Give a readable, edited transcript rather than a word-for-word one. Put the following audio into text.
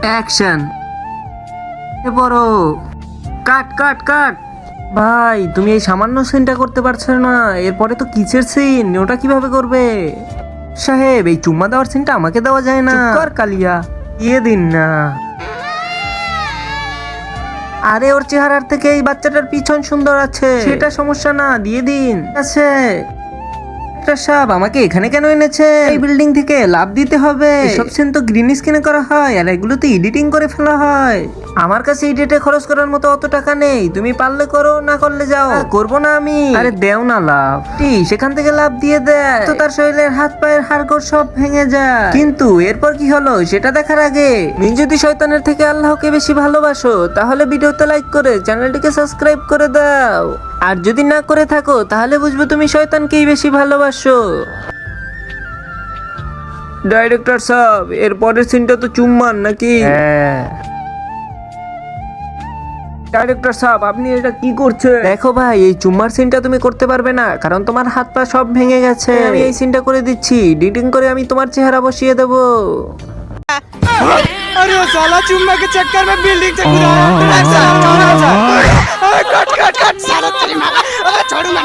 Action. বড় কাট কাট কাট। ভাই তুমি এই সামান্য সিনটা করতে পারছো না, এরপরে তো কিসের সিন, ওটা কিভাবে করবে? সাহেব এই চুম্মা দেওয়ার সিনটা আমাকে দেওয়া যায় না? চুপ কর কালিয়া, দিয়ে দিন না। আরে ওর চেহারার থেকে এই বাচ্চাটার পিছন সুন্দর আছে, সেটা সমস্যা না, দিয়ে দিন। আছে সাহেব আমাকে এখানে কেন এনেছে? এই বিল্ডিং থেকে লাভ দিতে হবে। সব সিন তো গ্রিন স্ক্রিনে করা হয় আর এগুলোতে এডিটিং করে ফেলা হয়। আমার কাছে এডিটে খরচ করার মতো অত টাকা নেই। তুমি পারলে করো, না করলে যাও। করবো না আমি। আরে দেও না লাভ, সেখান থেকে লাভ দিয়ে দেয় তো তার শরীরের হাত পায়ের হাড়গোড় সব ভেঙে যায়। কিন্তু এরপর কি হলো সেটা দেখার আগে তুমি যদি শয়তানের থেকে আল্লাহকে বেশি ভালোবাসো তাহলে ভিডিওতে লাইক করে চ্যানেলটিকে সাবস্ক্রাইব করে দাও। আর যদি না করে থাকো তাহলে বুঝবো তুমি শয়তানকেই বেশি ভালোবাসো। ডাইরেক্টর সাহেব এর পরের সিনটা তো চুম্মান নাকি? ডাইরেক্টর সাহেব আপনি এটা কি করছেন? দেখো ভাই এই চুম্মার সিনটা তুমি করতে পারবে না, কারণ তোমার হাত পা সব ভেঙে গেছে। আমি এই সিনটা করে দিচ্ছি, এডিটিং করে আমি তোমার চেহারা বসিয়ে দেবো। अरे वो साला चुम्मा के चक्कर में बिल्डिंग से कूदा। कट कट कट साला तेरी माँ का छोड़ूंगा।